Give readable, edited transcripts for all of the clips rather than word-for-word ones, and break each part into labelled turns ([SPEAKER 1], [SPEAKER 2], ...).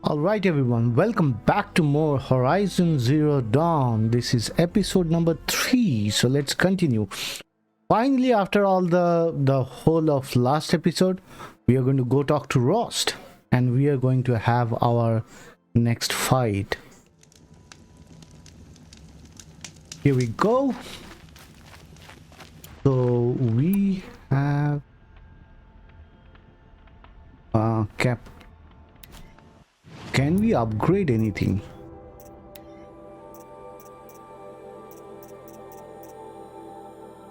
[SPEAKER 1] Alright everyone, welcome back to more Horizon Zero Dawn. This is episode number 3, so let's continue. Finally, after all the whole of last episode, we are going to go talk to Rost. And we are going to have our next fight. Here we go. So we have cap. Can we upgrade anything?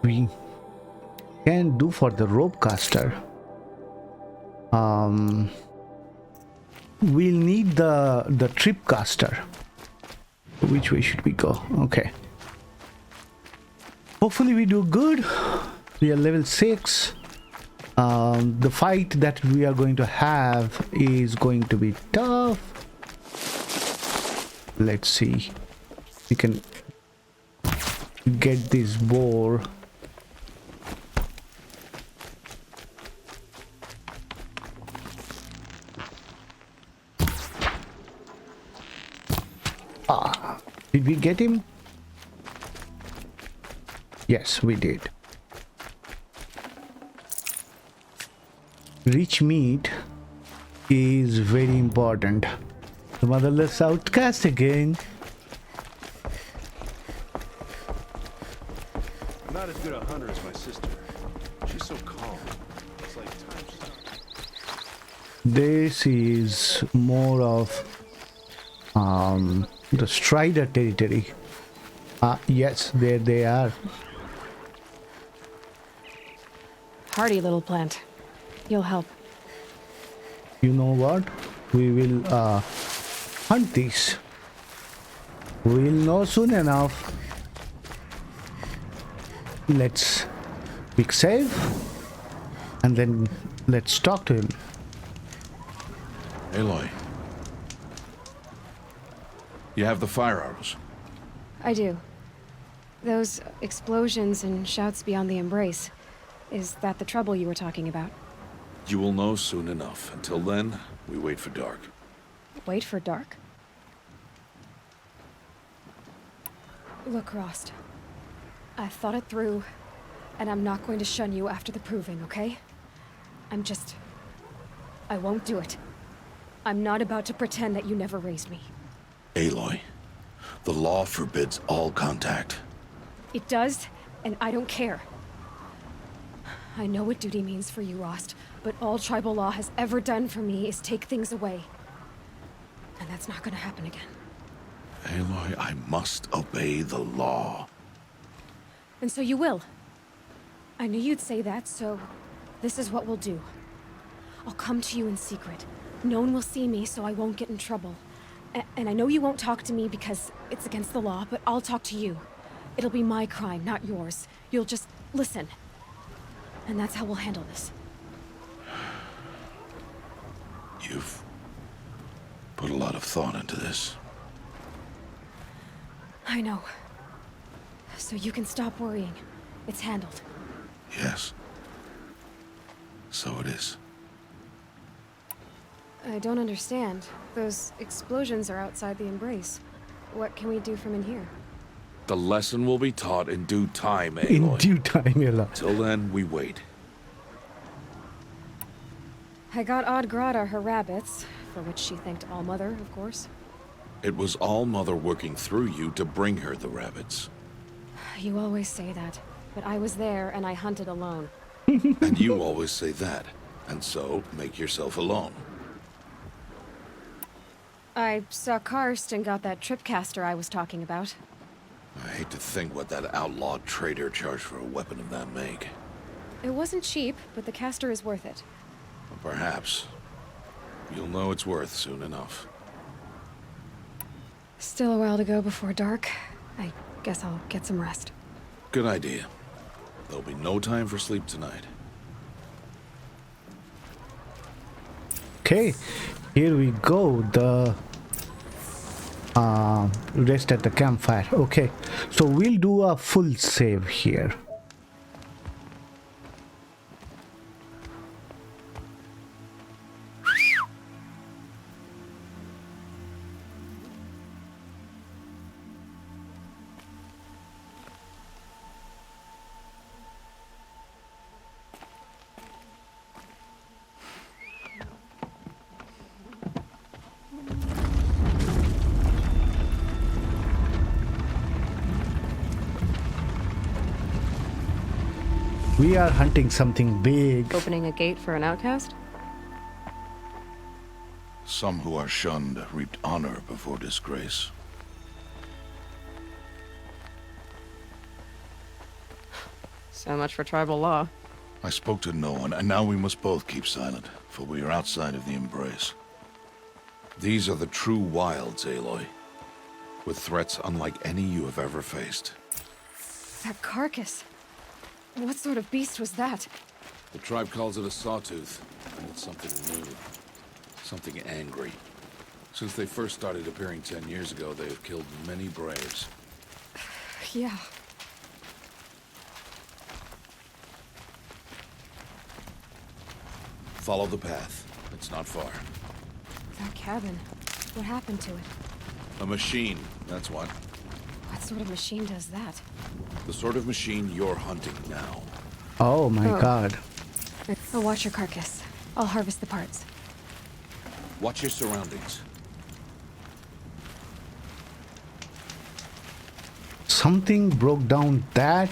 [SPEAKER 1] We can do for the rope caster. We'll need the trip caster. Which way should we go? Okay. Hopefully we do good. We are level 6. The fight that we are going to have is going to be tough. Let's see. We can get this boar. Did we get him? Yes, we did. Rich meat is very important. The motherless outcast again.
[SPEAKER 2] I'm not as good a hunter as my sister. She's so calm. It's like time stopped.
[SPEAKER 1] This is more of the Strider territory. Yes, there they are.
[SPEAKER 3] Hardy little plant. You'll help.
[SPEAKER 1] You know what? We will hunt these. We'll know soon enough. Let's quick save and then let's talk to him.
[SPEAKER 2] Aloy. You have the fire arrows.
[SPEAKER 3] I do. Those explosions and shouts beyond the embrace. Is that the trouble you were talking about?
[SPEAKER 2] You will know soon enough. Until then, we wait for dark.
[SPEAKER 3] Wait for dark? Look, Rost. I've thought it through, and I'm not going to shun you after the proving, okay? I won't do it. I'm not about to pretend that you never raised me.
[SPEAKER 2] Aloy, the law forbids all contact.
[SPEAKER 3] It does, and I don't care. I know what duty means for you, Rost, but all tribal law has ever done for me is take things away. And that's not gonna happen again.
[SPEAKER 2] Aloy, I must obey the law.
[SPEAKER 3] And so you will. I knew you'd say that, so this is what we'll do. I'll come to you in secret. No one will see me, so I won't get in trouble. And I know you won't talk to me because it's against the law, but I'll talk to you. It'll be my crime, not yours. You'll just listen. And that's how we'll handle this.
[SPEAKER 2] You've put a lot of thought into this.
[SPEAKER 3] I know. So you can stop worrying. It's handled.
[SPEAKER 2] Yes. So it is.
[SPEAKER 3] I don't understand. Those explosions are outside the embrace. What can we do from in here?
[SPEAKER 2] The lesson will be taught in due time, Aloy.
[SPEAKER 1] In due time, Ella.
[SPEAKER 2] Till then, we wait.
[SPEAKER 3] I got Odd Grata her rabbits, for which she thanked Allmother, of course.
[SPEAKER 2] It was Allmother working through you to bring her the rabbits.
[SPEAKER 3] You always say that, but I was there and I hunted alone.
[SPEAKER 2] And you always say that, and so make yourself alone.
[SPEAKER 3] I saw Karst and got that tripcaster I was talking about.
[SPEAKER 2] I hate to think what that outlawed trader charged for a weapon of that make.
[SPEAKER 3] It wasn't cheap, but the caster is worth it.
[SPEAKER 2] Perhaps. You'll know it's worth soon enough.
[SPEAKER 3] Still a while to go before dark. I guess I'll get some rest.
[SPEAKER 2] Good idea. There'll be no time for sleep tonight.
[SPEAKER 1] Okay, here we go. The rest at the campfire. Okay, so we'll do a full save here. We are hunting something big.
[SPEAKER 3] Opening a gate for an outcast?
[SPEAKER 4] Some who are shunned reaped honor before disgrace.
[SPEAKER 3] So much for tribal law.
[SPEAKER 4] I spoke to no one, and now we must both keep silent, for we are outside of the embrace. These are the true wilds, Aloy, with threats unlike any you have ever faced.
[SPEAKER 3] That carcass. What sort of beast was that?
[SPEAKER 4] The tribe calls it a Sawtooth, and it's something new. Something angry. Since they first started appearing 10 years ago, they have killed many braves.
[SPEAKER 3] Yeah.
[SPEAKER 4] Follow the path. It's not far.
[SPEAKER 3] That cabin. What happened to it?
[SPEAKER 4] A machine, that's what.
[SPEAKER 3] What sort of machine does that?
[SPEAKER 4] The sort of machine you're hunting now.
[SPEAKER 1] Oh my
[SPEAKER 3] Oh.
[SPEAKER 1] god.
[SPEAKER 3] I'll watch your carcass. I'll harvest the parts.
[SPEAKER 4] Watch your surroundings.
[SPEAKER 1] Something broke down that.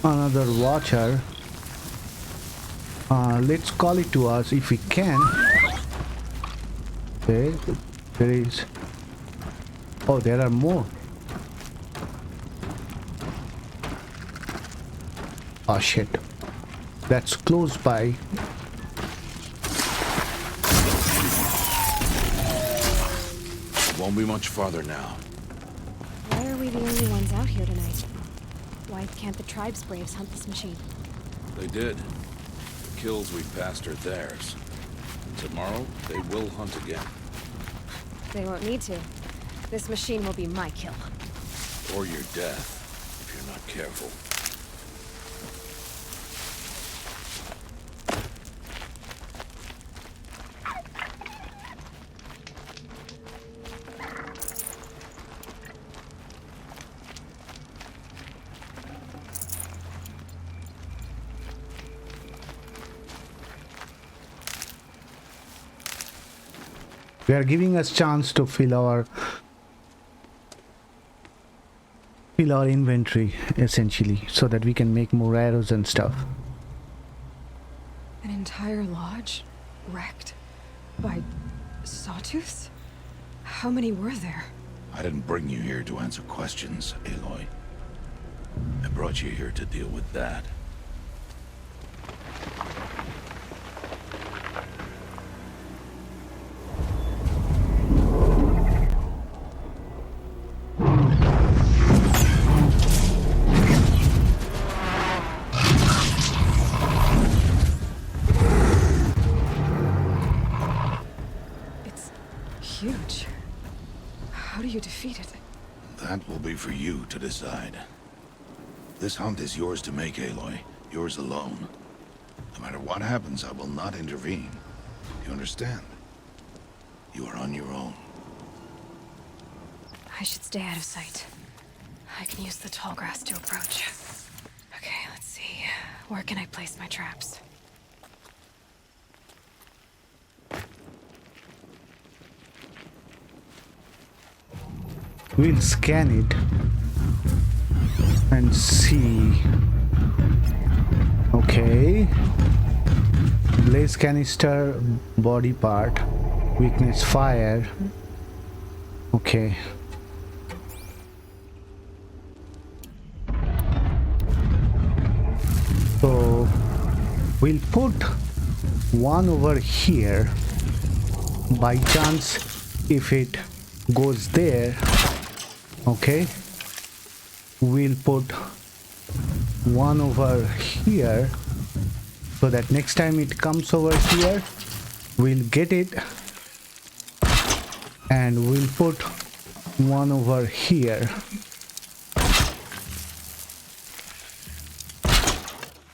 [SPEAKER 1] Another watcher. Let's call it to us if we can. Okay, there is. Oh, there are more. Oh shit. That's close by.
[SPEAKER 4] Won't be much farther now.
[SPEAKER 3] Why are we the only ones out here tonight? Why can't the tribe's braves hunt this machine?
[SPEAKER 4] They did. The kills we passed are theirs. Tomorrow, they will hunt again.
[SPEAKER 3] They won't need to. This machine will be my kill.
[SPEAKER 4] Or your death, if you're not careful.
[SPEAKER 1] They are giving us chance to fill our inventory essentially, so that we can make more arrows and stuff.
[SPEAKER 3] An entire lodge wrecked by sawtooths? How many were there?
[SPEAKER 4] I didn't bring you here to answer questions, Aloy. I brought you here to deal with that.
[SPEAKER 3] It's huge. How do you defeat it?
[SPEAKER 4] That will be for you to decide. This hunt is yours to make, Aloy. Yours alone. No matter what happens, I will not intervene. You understand? You are on your own.
[SPEAKER 3] I should stay out of sight. I can use the tall grass to approach. Okay, let's see. Where can I place my traps?
[SPEAKER 1] We'll scan it and see. Okay. Blaze canister, body part, weakness fire. Okay. So we'll put one over here. By chance, if it goes there, okay, we'll put one over here, so that next time it comes over here, we'll get it, and we'll put one over here.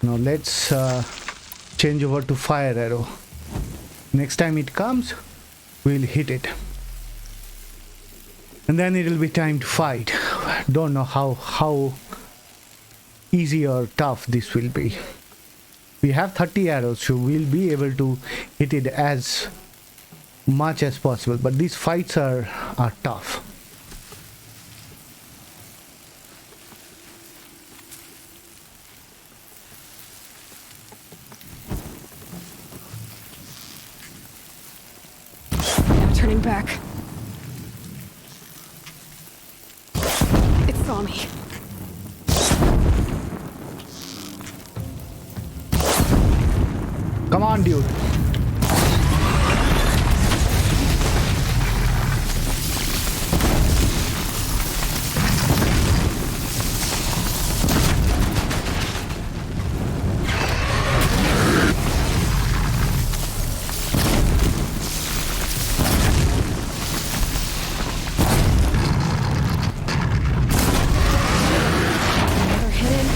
[SPEAKER 1] Now let's change over to fire arrow. Next time it comes, we'll hit it. And then it'll be time to fight. Don't know how easy or tough this will be. We have 30 arrows, so we'll be able to hit it as much as possible, but these fights are tough.
[SPEAKER 3] No turning back. It saw me.
[SPEAKER 1] Come on, dude.
[SPEAKER 3] They're hidden.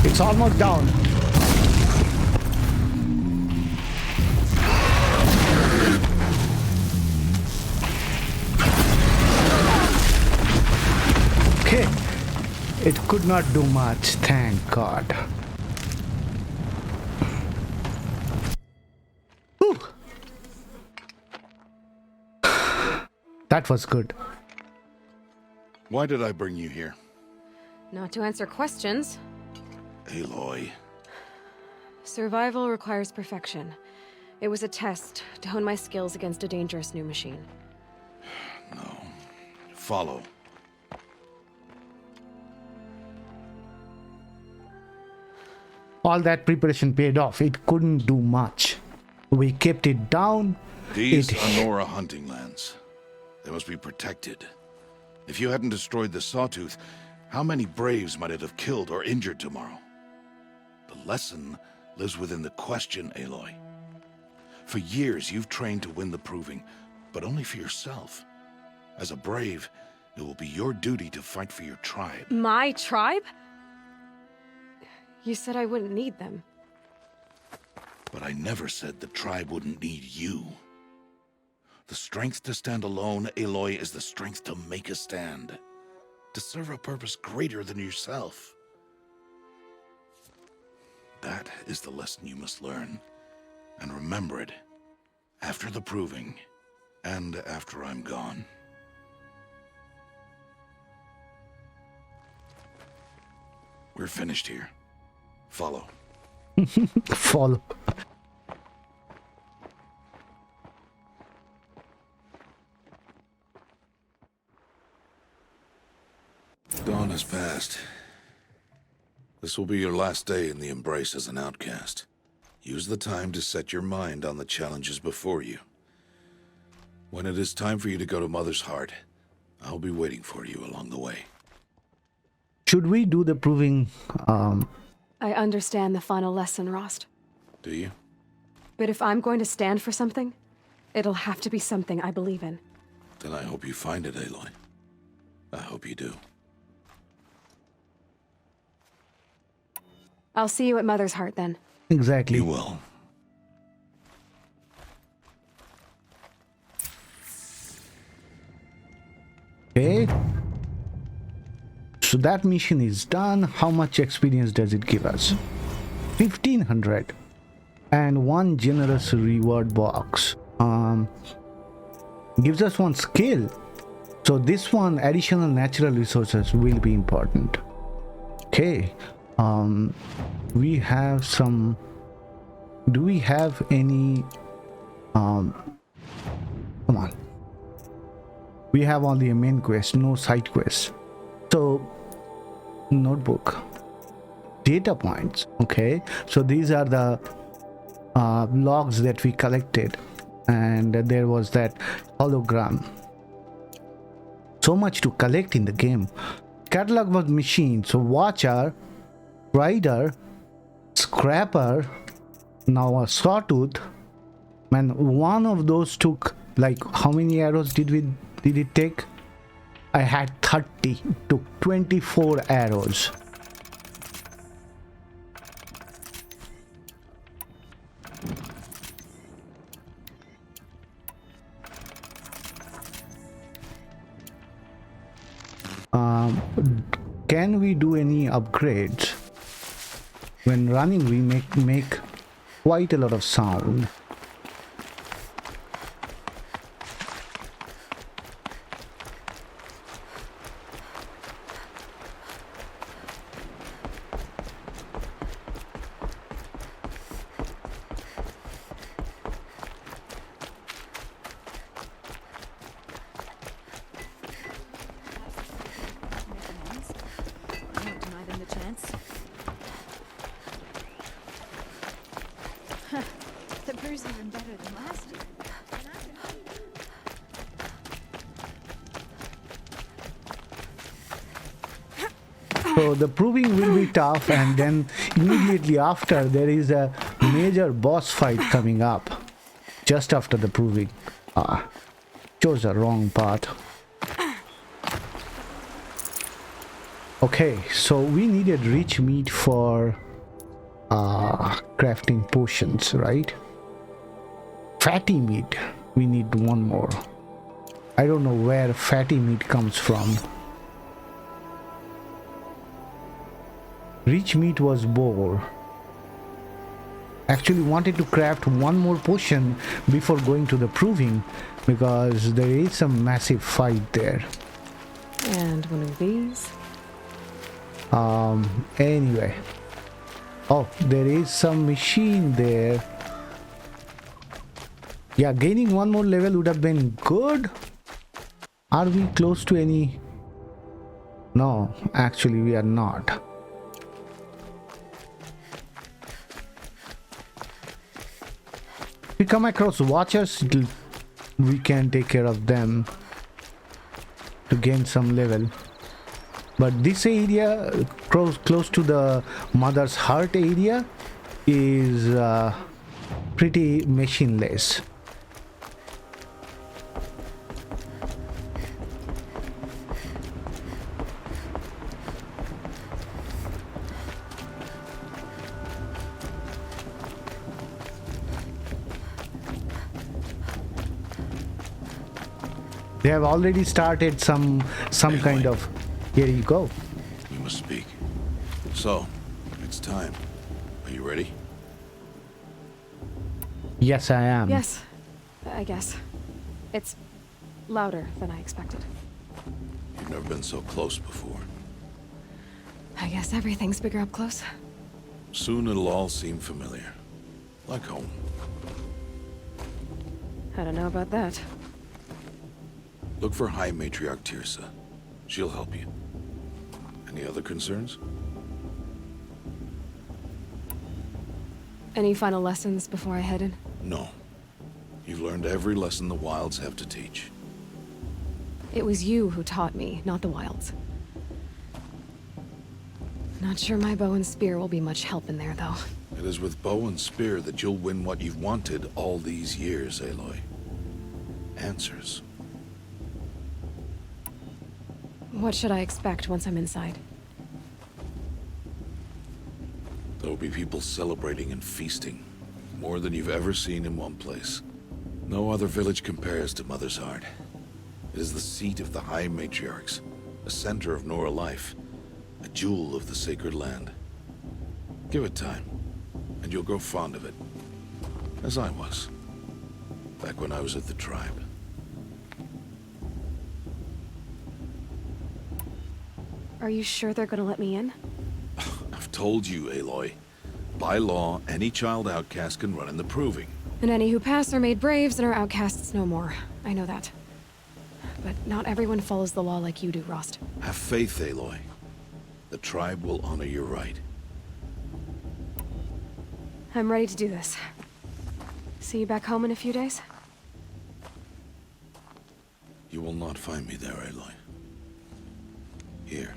[SPEAKER 1] It's almost down. Okay. It could not do much, thank God. Whew. That was good.
[SPEAKER 4] Why did I bring you here?
[SPEAKER 3] Not to answer questions.
[SPEAKER 4] Aloy.
[SPEAKER 3] Survival requires perfection. It was a test to hone my skills against a dangerous new machine.
[SPEAKER 4] No. Follow.
[SPEAKER 1] All that preparation paid off. It couldn't do much. We kept it down.
[SPEAKER 4] These are Nora hunting lands. They must be protected. If you hadn't destroyed the Sawtooth, how many Braves might it have killed or injured tomorrow? The lesson lives within the question, Aloy. For years, you've trained to win the proving, but only for yourself. As a Brave, it will be your duty to fight for your tribe.
[SPEAKER 3] My tribe? You said I wouldn't need them.
[SPEAKER 4] But I never said the tribe wouldn't need you. The strength to stand alone, Aloy, is the strength to make a stand. To serve a purpose greater than yourself. That is the lesson you must learn. And remember it. After the proving. And after I'm gone. We're finished here. Follow.
[SPEAKER 1] Follow.
[SPEAKER 4] Dawn has passed. This will be your last day in the Embrace as an outcast. Use the time to set your mind on the challenges before you. When it is time for you to go to Mother's Heart, I'll be waiting for you along the way.
[SPEAKER 1] Should we do the proving?
[SPEAKER 3] I understand the final lesson, Rost.
[SPEAKER 4] Do you?
[SPEAKER 3] But if I'm going to stand for something, it'll have to be something I believe in.
[SPEAKER 4] Then I hope you find it, Aloy. I hope you do.
[SPEAKER 3] I'll see you at Mother's Heart then.
[SPEAKER 1] Exactly.
[SPEAKER 4] You will.
[SPEAKER 1] Okay. So that mission is done. How much experience does it give us? 1500. And one generous reward box. Gives us one skill. So this one, additional natural resources, will be important. Okay. We have some. Do we have any? Come on. We have only a main quest, no side quest. So, notebook, data points. Okay, so these are the logs that we collected, and there was that hologram. So much to collect in the game. Catalog of machines. So Watcher, Rider, Scrapper, now a Sawtooth. Man, one of those took Like, how many arrows did it take? I had 30. Took 24 arrows. Can we do any upgrades? When running, we make quite a lot of sound.
[SPEAKER 3] Don't deny them the chance.
[SPEAKER 5] The brew's even better than last year.
[SPEAKER 1] So the proving will be tough, and then immediately after there is a major boss fight coming up. Just after the proving. Chose the wrong part. Okay, so we needed rich meat for crafting potions, right? Fatty meat. We need one more. I don't know where fatty meat comes from. Rich meat was boar. Actually wanted to craft one more potion before going to the proving, because there is some massive fight there.
[SPEAKER 3] And one of these.
[SPEAKER 1] Anyway. Oh, there is some machine there. Yeah, gaining one more level would have been good. Are we close to any? No, actually we are not. If we come across watchers, we can take care of them to gain some level. But this area, close to the mother's heart area, is pretty machineless. They have already started some kind of. Here you go.
[SPEAKER 4] We must speak. So, it's time. Are you ready?
[SPEAKER 1] Yes, I am.
[SPEAKER 3] Yes, I guess. It's louder than I expected.
[SPEAKER 4] You've never been so close before.
[SPEAKER 3] I guess everything's bigger up close.
[SPEAKER 4] Soon it'll all seem familiar. Like home.
[SPEAKER 3] I don't know about that.
[SPEAKER 4] Look for High Matriarch Tirsa. She'll help you. Any other concerns?
[SPEAKER 3] Any final lessons before I head in?
[SPEAKER 4] No. You've learned every lesson the wilds have to teach.
[SPEAKER 3] It was you who taught me, not the wilds. Not sure my bow and spear will be much help in there, though.
[SPEAKER 4] It is with bow and spear that you'll win what you've wanted all these years, Aloy. Answers.
[SPEAKER 3] What should I expect once I'm inside?
[SPEAKER 4] There will be people celebrating and feasting. More than you've ever seen in one place. No other village compares to Mother's Heart. It is the seat of the High Matriarchs, a center of Nora life, a jewel of the sacred land. Give it time, and you'll grow fond of it. As I was, back when I was at the tribe.
[SPEAKER 3] Are you sure they're gonna let me in?
[SPEAKER 4] I've told you, Aloy. By law, any child outcast can run in the proving.
[SPEAKER 3] And any who pass are made braves and are outcasts no more. I know that. But not everyone follows the law like you do, Rost.
[SPEAKER 4] Have faith, Aloy. The tribe will honor your right.
[SPEAKER 3] I'm ready to do this. See you back home in a few days?
[SPEAKER 4] You will not find me there, Aloy. Here.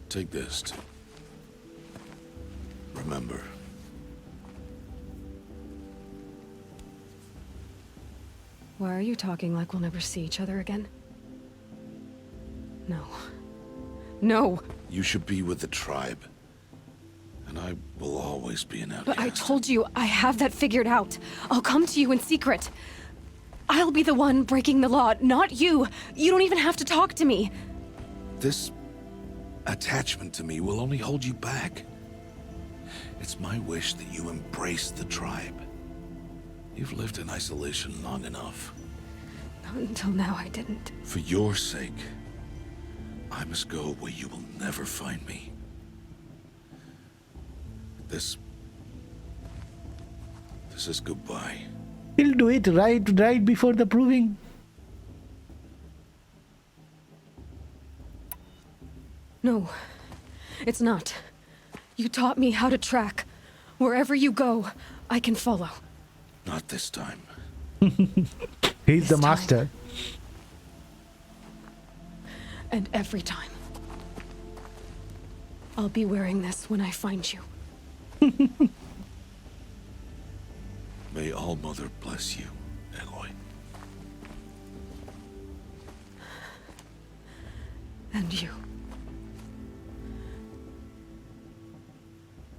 [SPEAKER 4] Take this to remember.
[SPEAKER 3] Why are you talking like we'll never see each other again? No. No!
[SPEAKER 4] You should be with the tribe. And I will always be an outcast.
[SPEAKER 3] But I told you, I have that figured out. I'll come to you in secret. I'll be the one breaking the law, not you. You don't even have to talk to me.
[SPEAKER 4] This attachment to me will only hold you back. It's my wish that you embrace the tribe. You've lived in isolation long enough.
[SPEAKER 3] Until now, I didn't.
[SPEAKER 4] For your sake, I must go where you will never find me. This is goodbye.
[SPEAKER 1] He'll do it right before the proving.
[SPEAKER 3] No, it's not. You taught me how to track. Wherever you go, I can follow.
[SPEAKER 4] Not this time.
[SPEAKER 1] He's the
[SPEAKER 3] This
[SPEAKER 1] master.
[SPEAKER 3] And every time. I'll be wearing this when I find you.
[SPEAKER 4] May All-Mother bless you, Aloy.
[SPEAKER 3] And you.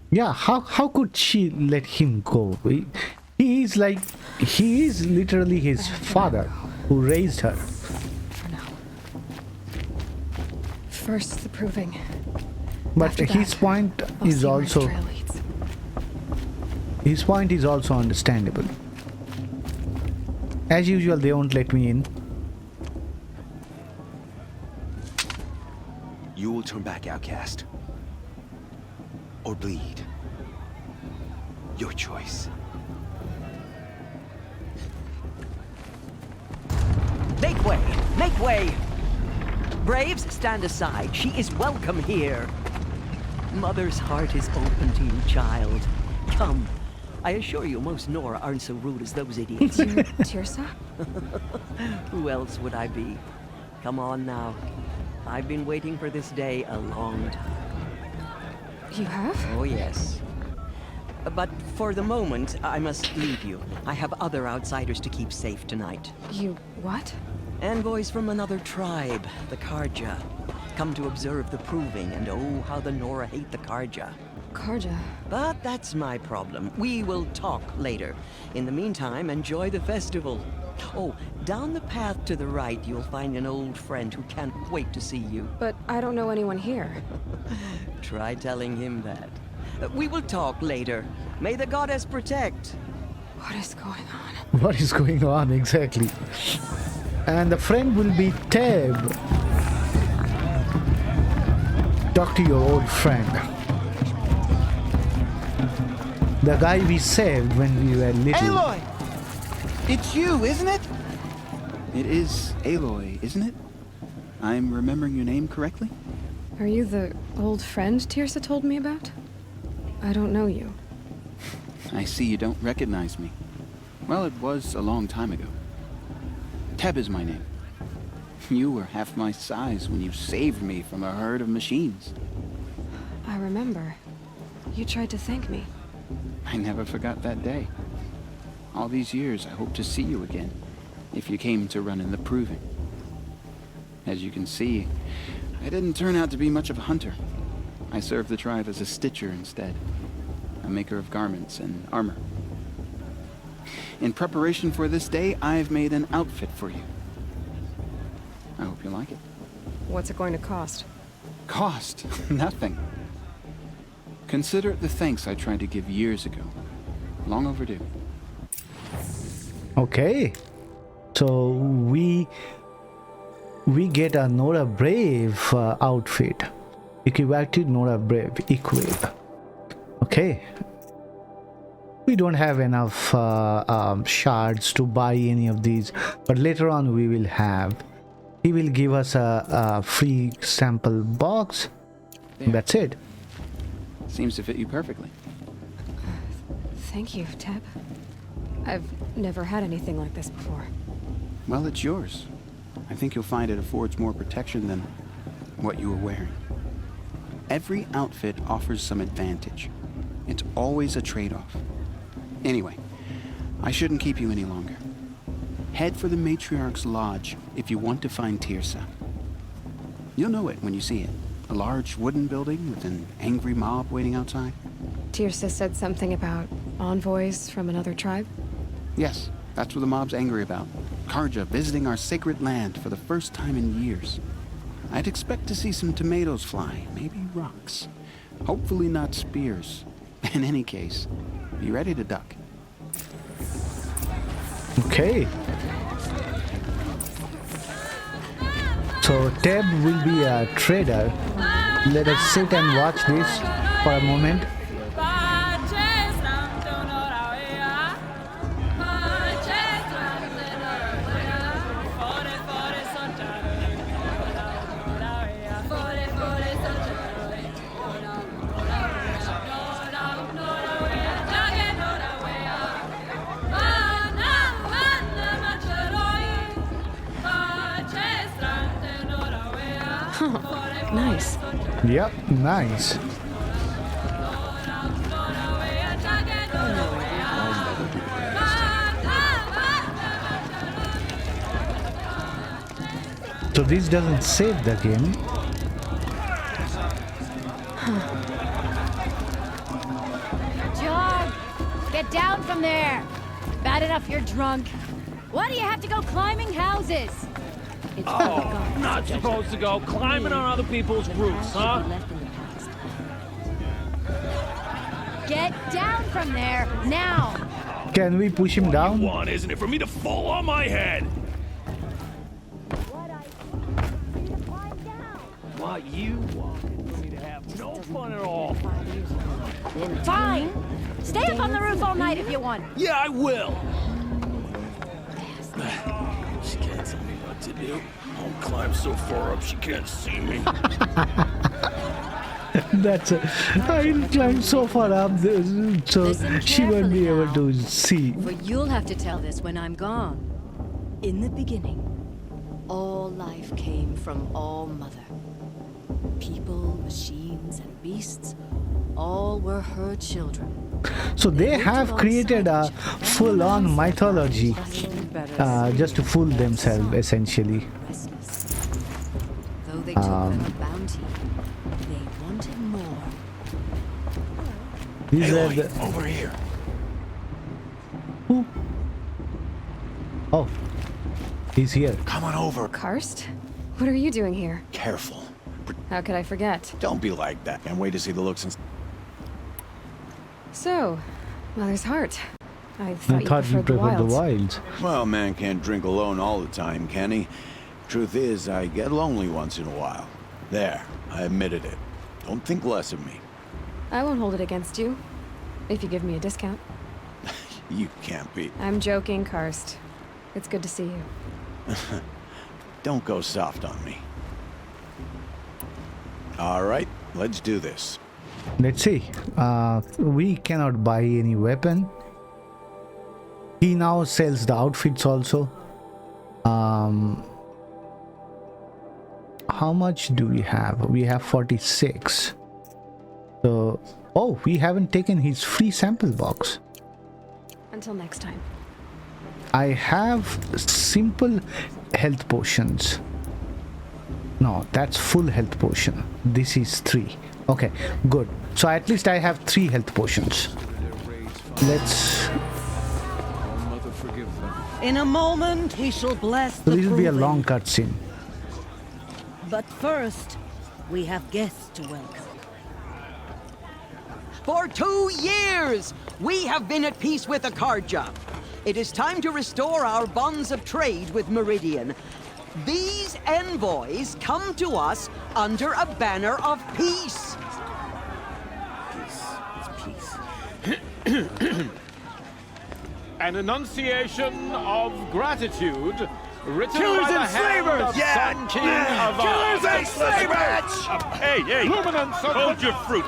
[SPEAKER 1] Yeah, how could she let him go? He is literally his father who raised her.
[SPEAKER 3] For now. First, the proving.
[SPEAKER 1] But
[SPEAKER 3] After
[SPEAKER 1] his
[SPEAKER 3] that,
[SPEAKER 1] point
[SPEAKER 3] I'll
[SPEAKER 1] is
[SPEAKER 3] see where the
[SPEAKER 1] also
[SPEAKER 3] trail leads.
[SPEAKER 1] his point is also understandable. As usual, they won't let me in.
[SPEAKER 6] You will turn back, outcast. Or bleed. Your choice.
[SPEAKER 7] Make way! Make way! Braves, stand aside. She is welcome here. Mother's heart is open to you, child. Come. I assure you, most Nora aren't so rude as those idiots.
[SPEAKER 3] You're Tirsa?
[SPEAKER 7] Who else would I be? Come on now. I've been waiting for this day a long time.
[SPEAKER 3] You have?
[SPEAKER 7] Oh, yes. But for the moment, I must leave you. I have other outsiders to keep safe tonight.
[SPEAKER 3] You what?
[SPEAKER 7] Envoys from another tribe, the Karja. Come to observe the proving, and oh, how the Nora hate the Karja.
[SPEAKER 3] Karja.
[SPEAKER 7] But that's my problem. We will talk later. In the meantime, enjoy the festival. Oh, down the path to the right, you'll find an old friend who can't wait to see you.
[SPEAKER 3] But I don't know anyone here.
[SPEAKER 7] Try telling him that. We will talk later. May the goddess protect.
[SPEAKER 3] What is going on?
[SPEAKER 1] What is going on exactly? And the friend will be Teb. Talk to your old friend. The guy we saved when we were little.
[SPEAKER 8] Aloy! It's you, isn't it? It is Aloy, isn't it? I'm remembering your name correctly?
[SPEAKER 3] Are you the old friend Tirsa told me about? I don't know you.
[SPEAKER 8] I see you don't recognize me. Well, it was a long time ago. Teb is my name. You were half my size when you saved me from a herd of machines.
[SPEAKER 3] I remember. You tried to thank me.
[SPEAKER 8] I never forgot that day. All these years, I hope to see you again, if you came to run in the proving. As you can see, I didn't turn out to be much of a hunter. I served the tribe as a stitcher instead, a maker of garments and armor. In preparation for this day, I've made an outfit for you. I hope you like it.
[SPEAKER 3] What's it going to cost?
[SPEAKER 8] Cost? Nothing. Consider it the thanks I tried to give years ago. Long overdue.
[SPEAKER 1] Okay. So we get a Nora Brave outfit. Equivalent Nora Brave equip. Okay. We don't have enough shards to buy any of these, but later on we will have. He will give us a free sample box.
[SPEAKER 8] There.
[SPEAKER 1] That's it.
[SPEAKER 8] Seems to fit you perfectly.
[SPEAKER 3] Thank you, Teb. I've never had anything like this before.
[SPEAKER 8] Well, it's yours. I think you'll find it affords more protection than what you were wearing. Every outfit offers some advantage. It's always a trade-off. Anyway, I shouldn't keep you any longer. head for the Matriarch's Lodge if you want to find Tirsa. You'll know it when you see it. A large wooden building with an angry mob waiting outside.
[SPEAKER 3] Tirsa said something about envoys from another tribe?
[SPEAKER 8] Yes, that's what the mob's angry about. Karja visiting our sacred land for the first time in years. I'd expect to see some tomatoes fly, maybe rocks. Hopefully not spears. In any case, be ready to duck.
[SPEAKER 1] Okay. So Teb will be a trader. Let us sit and watch this for a moment.
[SPEAKER 3] Nice.
[SPEAKER 1] Yep, nice. So this doesn't save the game.
[SPEAKER 9] John, get down from there. Bad enough you're drunk. Why do you have to go climbing houses? It's
[SPEAKER 10] Oh, not supposed to go climbing on other people's roofs, huh?
[SPEAKER 9] Get down from there, now!
[SPEAKER 1] Can we push him down?
[SPEAKER 10] What you want, isn't it, for me to fall on my head? What you want is for me to have no fun at all.
[SPEAKER 9] Fine! Stay up on the roof all night if you want.
[SPEAKER 10] Yeah, I will. She can't tell me what to do. I'll climb so far up she can't see me.
[SPEAKER 1] That's I'll climb so far up so
[SPEAKER 9] Listen
[SPEAKER 1] she won't be
[SPEAKER 9] carefully
[SPEAKER 1] able to see.
[SPEAKER 9] For you'll have to tell this when I'm gone. In the beginning, all life came from All Mother. People, machines, and beasts, all were her children.
[SPEAKER 1] So they have created a full-on mythology just to fool themselves, essentially.
[SPEAKER 9] Restless. Though they took them a bounty, they wanted more.
[SPEAKER 1] These are
[SPEAKER 4] Aloy,
[SPEAKER 1] the...
[SPEAKER 4] over here.
[SPEAKER 1] Who? Oh, he's here.
[SPEAKER 4] Come on over.
[SPEAKER 3] Karst? What are you doing here?
[SPEAKER 11] Careful.
[SPEAKER 3] How could I forget?
[SPEAKER 11] Don't be like that. Can't wait to see the looks and...
[SPEAKER 3] So, Mother's Heart. I
[SPEAKER 1] I
[SPEAKER 3] thought you
[SPEAKER 1] thought you
[SPEAKER 3] preferred the
[SPEAKER 1] preferred the
[SPEAKER 3] wilds.
[SPEAKER 1] wilds.
[SPEAKER 11] Well, man can't drink alone all the time, can he? Truth is, I get lonely once in a while. There, I admitted it. Don't think less of me.
[SPEAKER 3] I won't hold it against you, if you give me a discount.
[SPEAKER 11] You can't be...
[SPEAKER 3] I'm joking, Karst. It's good to see you.
[SPEAKER 11] Don't go soft on me. All right, let's do this.
[SPEAKER 1] Let's see. We cannot buy any weapon. He now sells the outfits also. How much do we have? We have 46. So, oh, we haven't taken his free sample box.
[SPEAKER 3] Until next time.
[SPEAKER 1] I have simple health potions. No, that's full health potion. This is 3. Okay, good. So at least I have 3 health potions. Let's...
[SPEAKER 2] Mother, forgive them.
[SPEAKER 12] In a moment, we shall bless
[SPEAKER 1] So
[SPEAKER 12] the
[SPEAKER 1] this will be a
[SPEAKER 12] proving.
[SPEAKER 1] long cutscene.
[SPEAKER 12] But first, we have guests to welcome.
[SPEAKER 7] For 2 years, we have been at peace with the Karja. It is time to restore our bonds of trade with Meridian. These envoys come to us under a banner of peace.
[SPEAKER 10] An enunciation of gratitude written
[SPEAKER 6] Killers
[SPEAKER 10] by the
[SPEAKER 6] and
[SPEAKER 10] hand
[SPEAKER 6] slavers!
[SPEAKER 10] of
[SPEAKER 6] Yeah!
[SPEAKER 10] Sun King of Oz.
[SPEAKER 6] Killers and slavers!
[SPEAKER 2] Hey, hey!
[SPEAKER 10] Luminance of
[SPEAKER 2] Hold
[SPEAKER 10] the-
[SPEAKER 2] your fruit,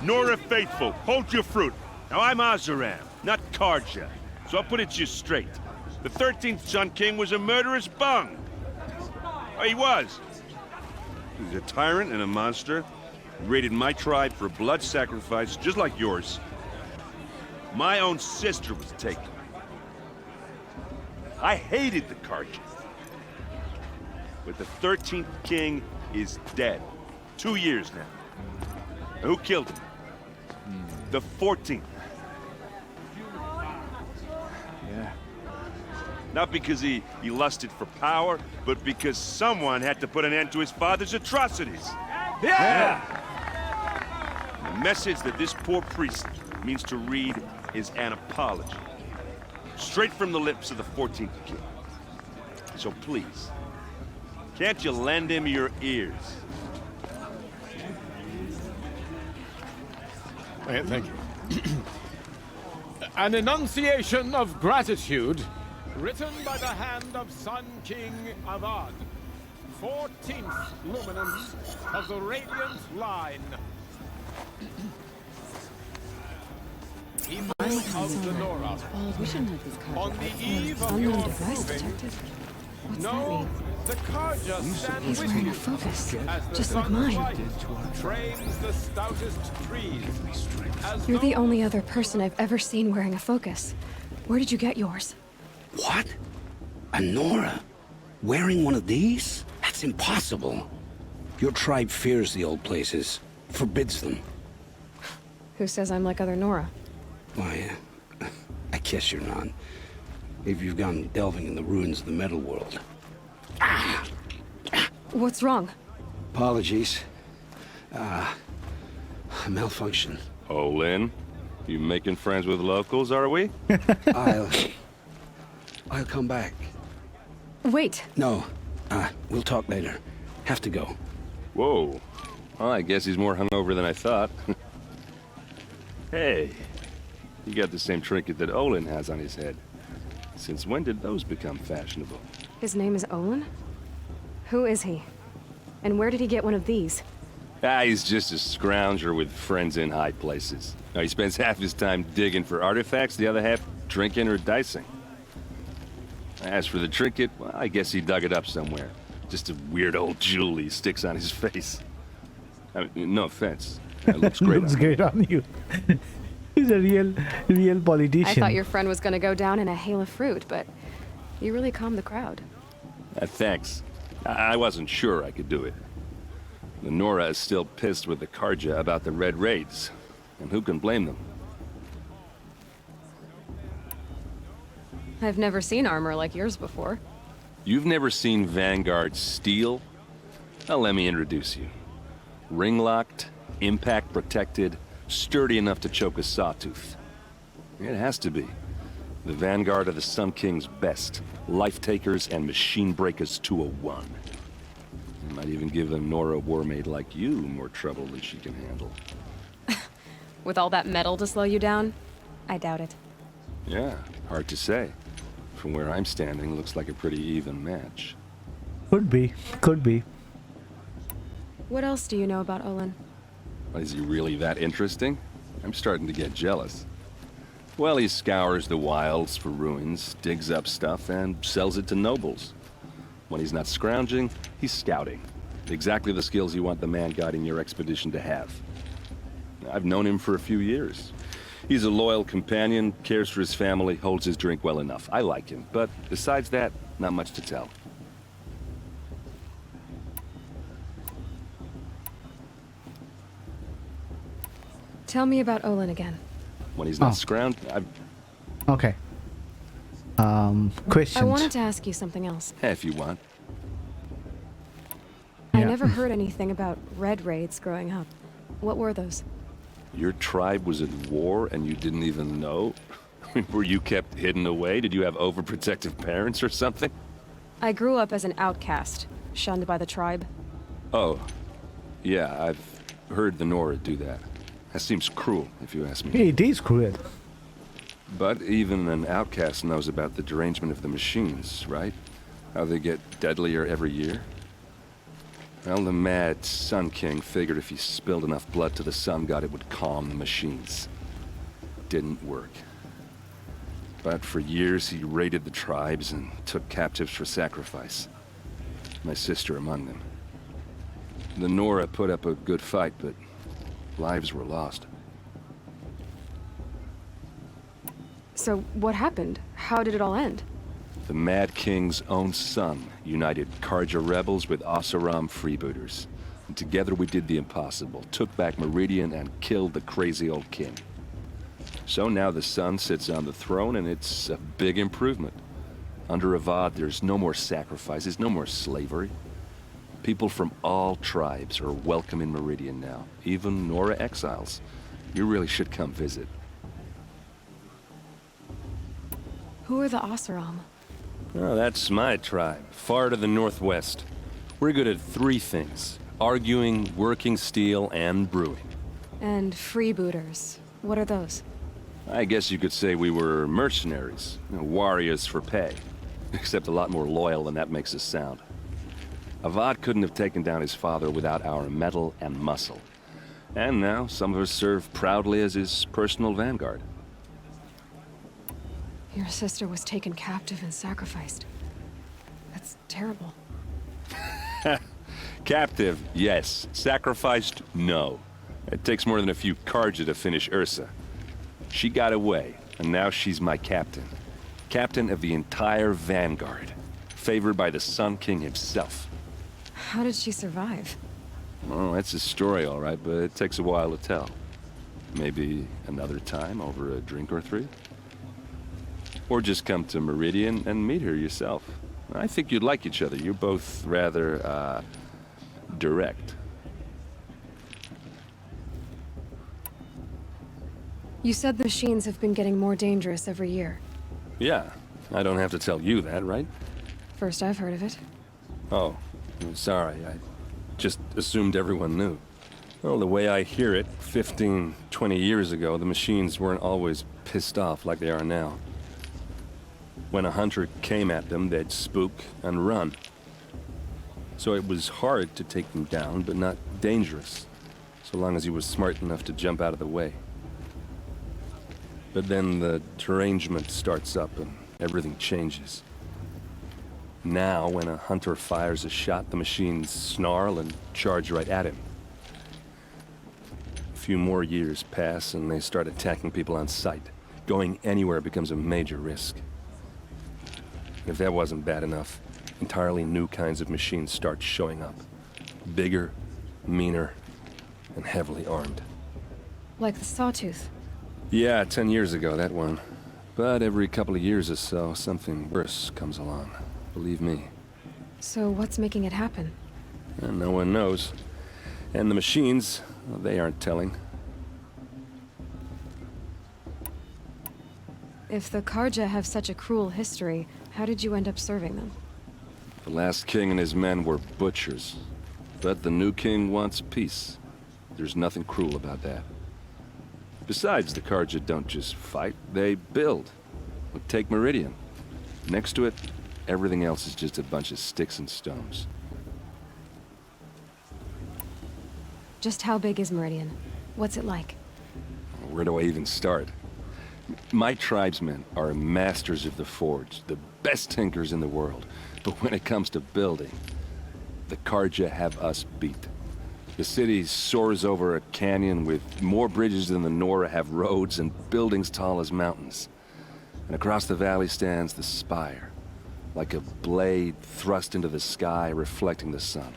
[SPEAKER 2] Nora Faithful. Hold your fruit. Now I'm Azaram, not Karja, so I'll put it to you straight. The 13th Sun King was a murderous bung. Oh, he was. He was a tyrant and a monster. He raided my tribe for blood sacrifice, just like yours. My own sister was taken. I hated the Carja. But the 13th king is dead. 2 years now. And who killed him? The 14th.
[SPEAKER 8] Yeah.
[SPEAKER 2] Not because he lusted for power, but because someone had to put an end to his father's atrocities.
[SPEAKER 8] Yeah!
[SPEAKER 2] The message that this poor priest means to read is an apology. Straight from the lips of the 14th king. So please, can't you lend him your ears?
[SPEAKER 13] Thank you. An enunciation of gratitude written by the hand of Sun King Avad, 14th luminance of the Radiant Line. People of the Nora, on the eve of your proving, know the Carja stand
[SPEAKER 3] He's
[SPEAKER 13] with
[SPEAKER 3] wearing
[SPEAKER 13] you
[SPEAKER 3] a focus,
[SPEAKER 13] as the
[SPEAKER 3] just like
[SPEAKER 13] sun of
[SPEAKER 3] mine.
[SPEAKER 13] light trains the stoutest trees. As
[SPEAKER 3] You're the
[SPEAKER 13] though
[SPEAKER 3] only other person I've ever seen wearing a focus. Where did you get yours?
[SPEAKER 14] What? A Nora? Wearing one of these? That's impossible. Your tribe fears the old places, forbids them.
[SPEAKER 3] Who says I'm like other Nora?
[SPEAKER 14] Why, I guess you're not. If you've gone delving in the ruins of the metal world.
[SPEAKER 3] What's wrong?
[SPEAKER 14] Apologies. A malfunction.
[SPEAKER 2] Oh, Lynn, you making friends with locals, are we?
[SPEAKER 14] I'll come back.
[SPEAKER 3] Wait.
[SPEAKER 14] No, we'll talk later. Have to go.
[SPEAKER 2] Whoa. Well, I guess he's more hungover than I thought. Hey, you got the same trinket that Olin has on his head. Since when did those become fashionable?
[SPEAKER 3] His name is Olin? Who is he? And where did he get one of these?
[SPEAKER 2] He's just a scrounger with friends in high places. Now, he spends half his time digging for artifacts, the other half drinking or dicing. As for the trinket, well, I guess he dug it up somewhere. Just a weird old jewel he sticks on his face. I mean, no offense. It looks great.
[SPEAKER 1] Looks great on you. He's a real politician.
[SPEAKER 3] I thought your friend was gonna go down in a hail of fruit, but you really calmed the crowd.
[SPEAKER 2] Thanks. I wasn't sure I could do it. The Nora is still pissed with the Carja about the Red Raids, and who can blame them?
[SPEAKER 3] I've never seen armor like yours before.
[SPEAKER 2] You've never seen Vanguard steel? Well, let me introduce you. Ring-locked, impact-protected, sturdy enough to choke a Sawtooth. It has to be. The Vanguard of the Sun King's best. Life-takers and machine-breakers to a one. It might even give a Nora warmaid like you more trouble than she can handle.
[SPEAKER 3] With all that metal to slow you down? I doubt it.
[SPEAKER 2] Yeah, hard to say. From where I'm standing, looks like a pretty even match.
[SPEAKER 1] Could be. Could be.
[SPEAKER 3] What else do you know about Olin?
[SPEAKER 2] Is he really that interesting? I'm starting to get jealous. Well, he scours the wilds for ruins, digs up stuff, and sells it to nobles. When he's not scrounging, he's scouting. Exactly the skills you want the man guiding your expedition to have. I've known him for a few years. He's a loyal companion, cares for his family, holds his drink well enough. I like him, but besides that, not much to tell.
[SPEAKER 3] Tell me about Olin again.
[SPEAKER 2] When he's not scrounged,
[SPEAKER 1] Okay. Questions.
[SPEAKER 3] I wanted to ask you something else.
[SPEAKER 2] if you want.
[SPEAKER 3] I never heard anything about Red Raids growing up. What were those?
[SPEAKER 2] Your tribe was at war and you didn't even know? Were you kept hidden away? Did you have overprotective parents or something?
[SPEAKER 3] I grew up as an outcast, shunned by the tribe.
[SPEAKER 2] Oh, yeah, I've heard the Nora do that. That seems cruel, if you ask me.
[SPEAKER 1] It is cruel.
[SPEAKER 2] But even an outcast knows about the derangement of the machines, right? How they get deadlier every year? Well, the mad Sun King figured if he spilled enough blood to the Sun God, it would calm the machines. Didn't work. But for years, he raided the tribes and took captives for sacrifice. My sister among them. The Nora put up a good fight, but lives were lost.
[SPEAKER 3] So what happened? How did it all end?
[SPEAKER 15] The Mad King's own son united Karja rebels with Oseram freebooters. And together we did the impossible, took back Meridian and killed the crazy old king. So now the son sits on the throne, and it's a big improvement. Under Avad, there's no more sacrifices, no more slavery. People from all tribes are welcome in Meridian now, even Nora exiles. You really should come visit.
[SPEAKER 3] Who are the Oseram?
[SPEAKER 15] Oh, that's my tribe, far to the northwest. We're good at 3 things: arguing, working steel, and brewing.
[SPEAKER 3] And freebooters. What are those?
[SPEAKER 15] I guess you could say we were mercenaries, warriors for pay. Except a lot more loyal than that makes us sound. Avad couldn't have taken down his father without our metal and muscle. And now some of us serve proudly as his personal vanguard.
[SPEAKER 3] Your sister was taken captive and sacrificed. That's terrible.
[SPEAKER 15] Captive, yes. Sacrificed, no. It takes more than a few Karja to finish Ursa. She got away, and now she's my captain. Captain of the entire vanguard. Favored by the Sun King himself.
[SPEAKER 3] How did she survive?
[SPEAKER 15] Oh, that's a story, all right, but it takes a while to tell. Maybe another time over a drink or 3? Or just come to Meridian and meet her yourself. I think you'd like each other. You're both rather, direct.
[SPEAKER 3] You said the machines have been getting more dangerous every year.
[SPEAKER 15] Yeah, I don't have to tell you that, right?
[SPEAKER 3] First I've heard of it.
[SPEAKER 15] Oh, I'm sorry. I just assumed everyone knew. Well, the way I hear it, 15, 20 years ago, the machines weren't always pissed off like they are now. When a hunter came at them, they'd spook and run. So it was hard to take them down, but not dangerous, so long as he was smart enough to jump out of the way. But then the derangement starts up and everything changes. Now, when a hunter fires a shot, the machines snarl and charge right at him. A few more years pass and they start attacking people on sight. Going anywhere becomes a major risk. If that wasn't bad enough, entirely new kinds of machines start showing up. Bigger, meaner, and heavily armed.
[SPEAKER 3] Like the Sawtooth.
[SPEAKER 15] Yeah, 10 years ago, that one. But every couple of years or so, something worse comes along. Believe me.
[SPEAKER 3] So what's making it happen?
[SPEAKER 15] And no one knows. And the machines, well, they aren't telling.
[SPEAKER 3] If the Karja have such a cruel history, how did you end up serving them?
[SPEAKER 15] The last king and his men were butchers. But the new king wants peace. There's nothing cruel about that. Besides, the Karja don't just fight, they build. Take Meridian. Next to it, everything else is just a bunch of sticks and stones.
[SPEAKER 3] Just how big is Meridian? What's it like?
[SPEAKER 15] Where do I even start? My tribesmen are masters of the forge, the best tinkers in the world. But when it comes to building, the Karja have us beat. The city soars over a canyon with more bridges than the Nora have roads and buildings tall as mountains. And across the valley stands the spire, like a blade thrust into the sky reflecting the sun.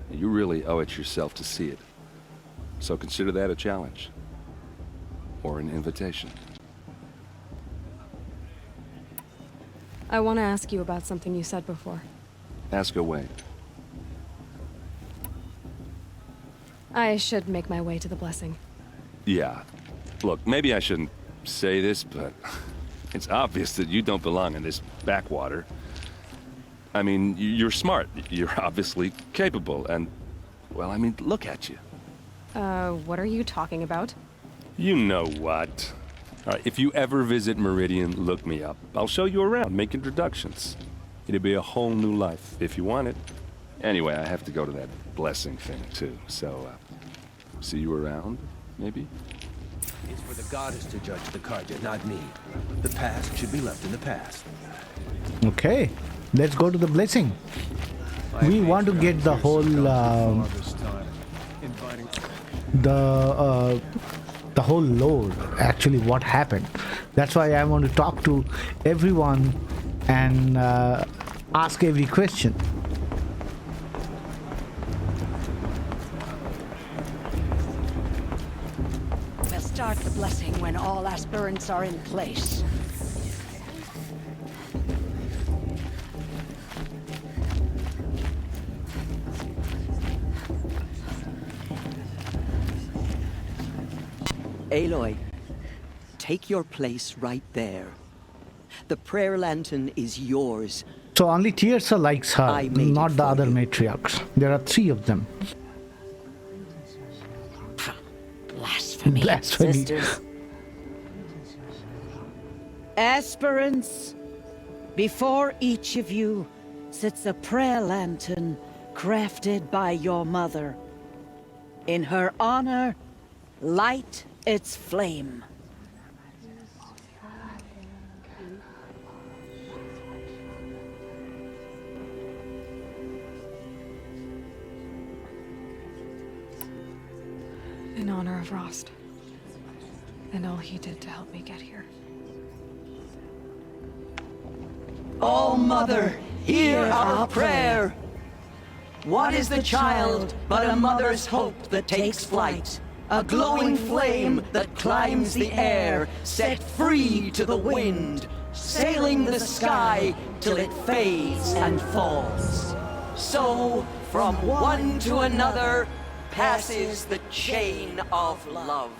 [SPEAKER 15] You really owe it yourself to see it. So consider that a challenge. Or an invitation.
[SPEAKER 3] I want to ask you about something you said before.
[SPEAKER 15] Ask away.
[SPEAKER 3] I should make my way to the blessing.
[SPEAKER 15] Yeah. Look, maybe I shouldn't say this, but it's obvious that you don't belong in this backwater. I mean, you're smart. You're obviously capable, and, well, I mean, look at you.
[SPEAKER 3] What are you talking about?
[SPEAKER 15] You know what. All right, if you ever visit Meridian, look me up. I'll show you around, make introductions. It'll be a whole new life, if you want it. Anyway, I have to go to that blessing thing, too, so, see you around, maybe?
[SPEAKER 6] It's for the goddess to judge the Karja, not me. The past should be left in the past.
[SPEAKER 1] Okay, let's go to the blessing. We want to get the whole the whole lore, actually what happened. That's why I want to talk to everyone and ask every question.
[SPEAKER 16] We'll start the blessing when all aspirants are in place.
[SPEAKER 7] Aloy, take your place right there. The prayer lantern is yours.
[SPEAKER 1] So only Teersa likes her,
[SPEAKER 7] I made
[SPEAKER 1] not
[SPEAKER 7] it
[SPEAKER 1] the
[SPEAKER 7] for
[SPEAKER 1] other
[SPEAKER 7] you.
[SPEAKER 1] matriarchs. There are 3 of them.
[SPEAKER 16] Blasphemy.
[SPEAKER 1] Blasphemy.
[SPEAKER 16] Sisters.
[SPEAKER 12] Aspirants, before each of you sits a prayer lantern crafted by your mother. In her honor, light its flame.
[SPEAKER 3] In honor of Rost. And all he did to help me get here.
[SPEAKER 7] Oh, Mother, hear our prayer. What is the child but a mother's hope that takes flight? A glowing flame that climbs the air, set free to the wind, sailing the sky till it fades and falls. So, from one to another, passes the chain of love.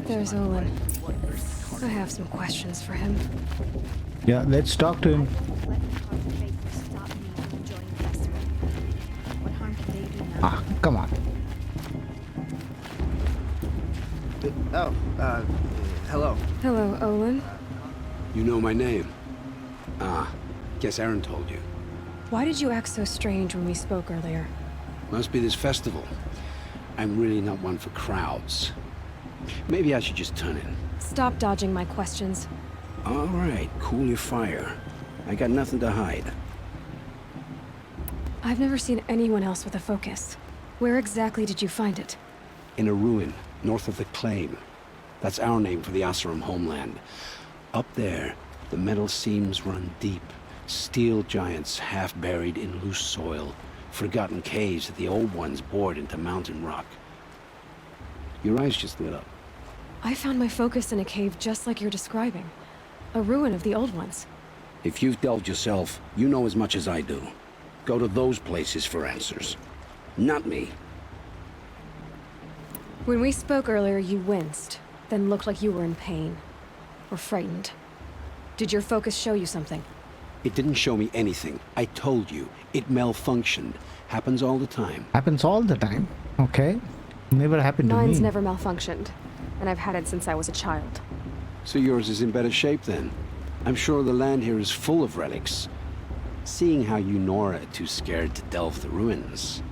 [SPEAKER 3] There's Olin. I have some questions for him.
[SPEAKER 1] Yeah, let's talk to him. Ah, come on.
[SPEAKER 17] Hello.
[SPEAKER 3] Hello, Olin.
[SPEAKER 14] You know my name? Ah, guess Aaron told you.
[SPEAKER 3] Why did you act so strange when we spoke earlier?
[SPEAKER 14] Must be this festival. I'm really not one for crowds. Maybe I should just turn in.
[SPEAKER 3] Stop dodging my questions.
[SPEAKER 14] All right, cool your fire. I got nothing to hide.
[SPEAKER 3] I've never seen anyone else with a focus. Where exactly did you find it?
[SPEAKER 14] In a ruin, north of the Claim. That's our name for the Oseram homeland. Up there, the metal seams run deep. Steel giants half buried in loose soil. Forgotten caves that the old ones bored into mountain rock. Your eyes just lit up.
[SPEAKER 3] I found my focus in a cave just like you're describing. A ruin of the old ones.
[SPEAKER 14] If you've delved yourself, you know as much as I do. Go to those places for answers. Not me.
[SPEAKER 3] When we spoke earlier, you winced, then looked like you were in pain. Or frightened. Did your focus show you something?
[SPEAKER 14] It didn't show me anything. I told you. It malfunctioned. Happens all the time.
[SPEAKER 1] Happens all the time. Okay. Never happened to me.
[SPEAKER 3] Mine's never malfunctioned. And I've had it since I was a child.
[SPEAKER 14] So yours is in better shape then. I'm sure the land here is full of relics. Seeing how you Nora are too scared to delve the ruins.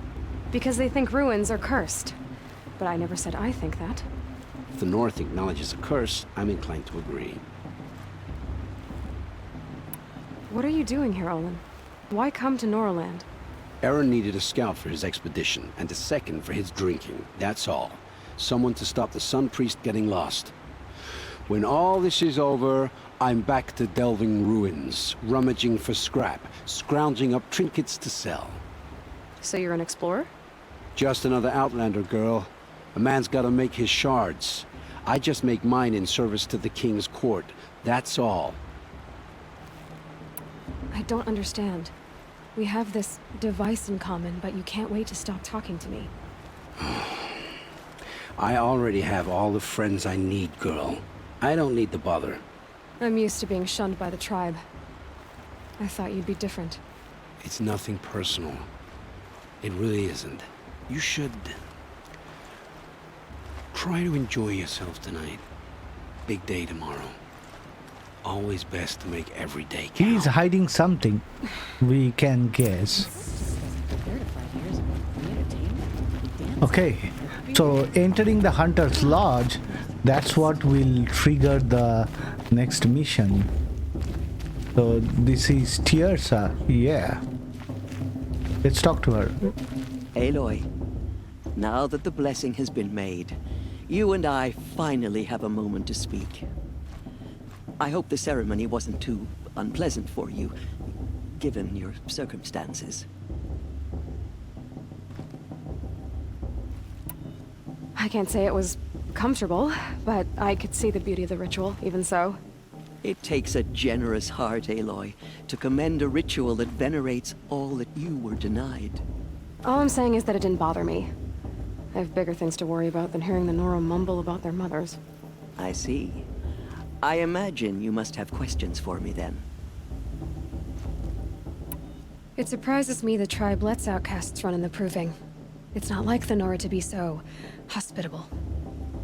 [SPEAKER 3] Because they think ruins are cursed. But I never said I think that.
[SPEAKER 14] If the North acknowledges a curse, I'm inclined to agree.
[SPEAKER 3] What are you doing here, Olin? Why come to Noraland?
[SPEAKER 14] Aaron needed a scout for his expedition, and a second for his drinking. That's all. Someone to stop the Sun Priest getting lost. When all this is over, I'm back to delving ruins, rummaging for scrap, scrounging up trinkets to sell.
[SPEAKER 3] So you're an explorer?
[SPEAKER 14] Just another Outlander, girl. A man's gotta make his shards. I just make mine in service to the King's court. That's all.
[SPEAKER 3] I don't understand. We have this device in common, but you can't wait to stop talking to me.
[SPEAKER 14] I already have all the friends I need, girl. I don't need the bother.
[SPEAKER 3] I'm used to being shunned by the tribe. I thought you'd be different.
[SPEAKER 14] It's nothing personal. It really isn't. You should... try to enjoy yourself tonight. Big day tomorrow. Always best to make every day count.
[SPEAKER 1] He's hiding something. We can guess. Okay, so entering the Hunter's Lodge, that's what will trigger the next mission. So this is Teersa, yeah. Let's talk to her.
[SPEAKER 7] Aloy, Now that the blessing has been made, you and I finally have a moment to speak. I hope the ceremony wasn't too unpleasant for you, given your circumstances.
[SPEAKER 3] I can't say it was comfortable, but I could see the beauty of the ritual, even so.
[SPEAKER 7] It takes a generous heart, Aloy, to commend a ritual that venerates all that you were denied.
[SPEAKER 3] All I'm saying is that it didn't bother me. I have bigger things to worry about than hearing the Nora mumble about their mothers.
[SPEAKER 7] I see. I imagine you must have questions for me then.
[SPEAKER 3] It surprises me the tribe lets outcasts run in the Proving. It's not like the Nora to be so hospitable.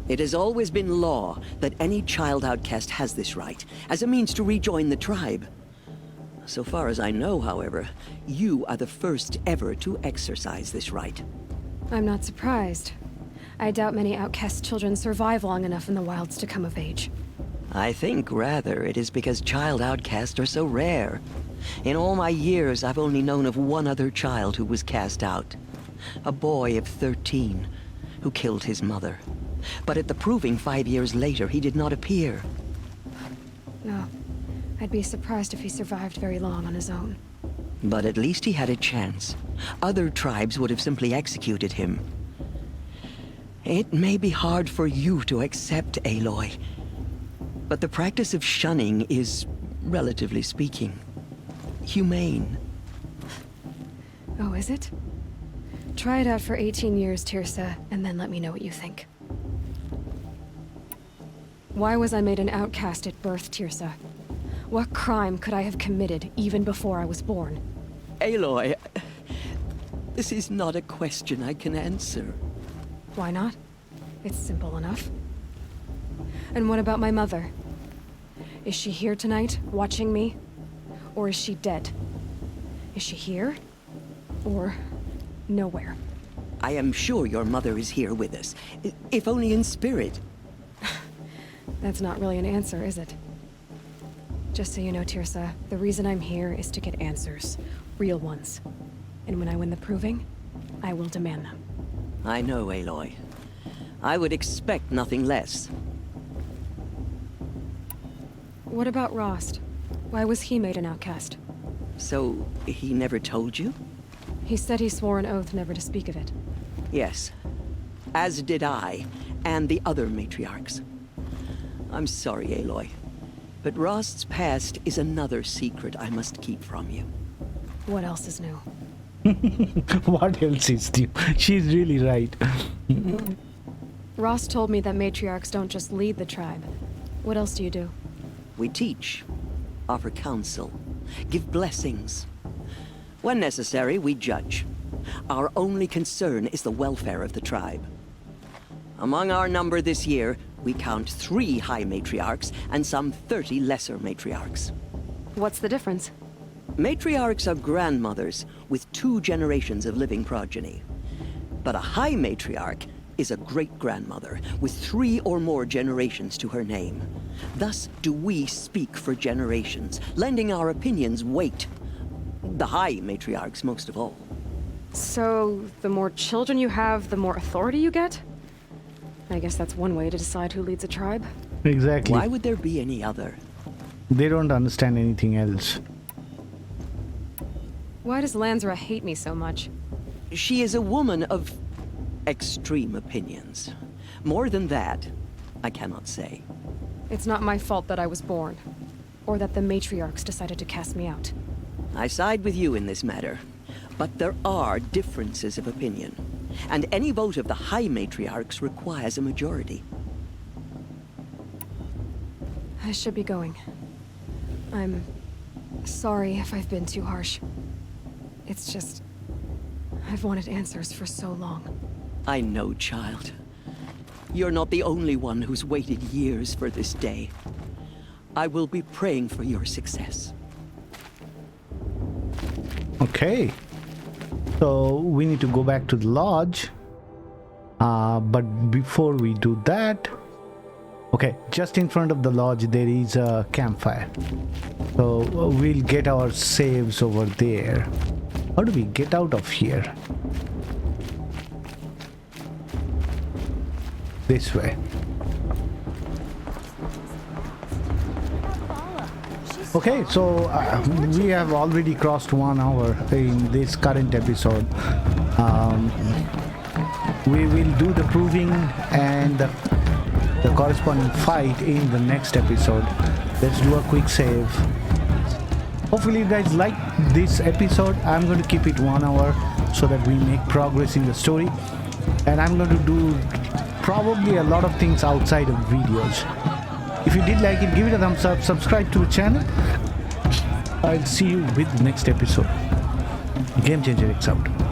[SPEAKER 7] It has always been law that any child outcast has this right, as a means to rejoin the tribe. So far as I know, however, you are the first ever to exercise this right.
[SPEAKER 3] I'm not surprised. I doubt many outcast children survive long enough in the wilds to come of age.
[SPEAKER 7] I think, rather, it is because child outcasts are so rare. In all my years, I've only known of one other child who was cast out. A boy of 13, who killed his mother. But at the Proving 5 years later, he did not appear.
[SPEAKER 3] No. I'd be surprised if he survived very long on his own.
[SPEAKER 7] But at least he had a chance. Other tribes would have simply executed him. It may be hard for you to accept, Aloy, but the practice of shunning is, relatively speaking, humane.
[SPEAKER 3] Oh, is it? Try it out for 18 years, Tirsa, and then let me know what you think. Why was I made an outcast at birth, Tirsa? What crime could I have committed even before I was born?
[SPEAKER 7] Aloy, this is not a question I can answer.
[SPEAKER 3] Why not? It's simple enough. And what about my mother? Is she here tonight, watching me? Or is she dead? Is she here? Or nowhere?
[SPEAKER 7] I am sure your mother is here with us, if only in spirit.
[SPEAKER 3] That's not really an answer, is it? Just so you know, Tirsa, the reason I'm here is to get answers. Real ones. And when I win the Proving, I will demand them.
[SPEAKER 7] I know, Aloy. I would expect nothing less.
[SPEAKER 3] What about Rost? Why was he made an outcast?
[SPEAKER 7] So, he never told you?
[SPEAKER 3] He said he swore an oath never to speak of it.
[SPEAKER 7] Yes. As did I, and the other matriarchs. I'm sorry, Aloy, but Rost's past is another secret I must keep from you.
[SPEAKER 3] What else is new?
[SPEAKER 1] What else is new? She's really right.
[SPEAKER 3] Rost told me that matriarchs don't just lead the tribe. What else do you do?
[SPEAKER 7] We teach, offer counsel, give blessings. When necessary, we judge. Our only concern is the welfare of the tribe. Among our number this year, we count 3 high matriarchs and some 30 lesser matriarchs.
[SPEAKER 3] What's the difference?
[SPEAKER 7] Matriarchs are grandmothers with 2 generations of living progeny. But a high matriarch is a great-grandmother with 3 or more generations to her name. Thus do we speak for generations, lending our opinions weight. The high matriarchs most of all.
[SPEAKER 3] So, the more children you have, the more authority you get? I guess that's one way to decide who leads a tribe.
[SPEAKER 1] Exactly.
[SPEAKER 7] Why would there be any other?
[SPEAKER 1] They don't understand anything else.
[SPEAKER 3] Why does Lansra hate me so much?
[SPEAKER 7] She is a woman of extreme opinions. More than that, I cannot say.
[SPEAKER 3] It's not my fault that I was born, or that the matriarchs decided to cast me out.
[SPEAKER 7] I side with you in this matter, but there are differences of opinion, and any vote of the high matriarchs requires a majority.
[SPEAKER 3] I should be going. I'm sorry if I've been too harsh. It's just, I've wanted answers for so long.
[SPEAKER 7] I know, child. You're not the only one who's waited years for this day. I will be praying for your success.
[SPEAKER 1] Okay. So we need to go back to the lodge. But before we do that... Okay, just in front of the lodge there is a campfire. So we'll get our saves over there. How do we get out of here? this way. Okay, so we have already crossed 1 hour in this current episode. We will do the proving and the corresponding fight in the next episode. Let's do a quick save. Hopefully you guys like this episode. I'm going to keep it 1 hour so that we make progress in the story. And I'm going to do probably a lot of things outside of videos. If you did like it, give it a thumbs up, subscribe to the channel. I'll see you with the next episode. Game Changer X out.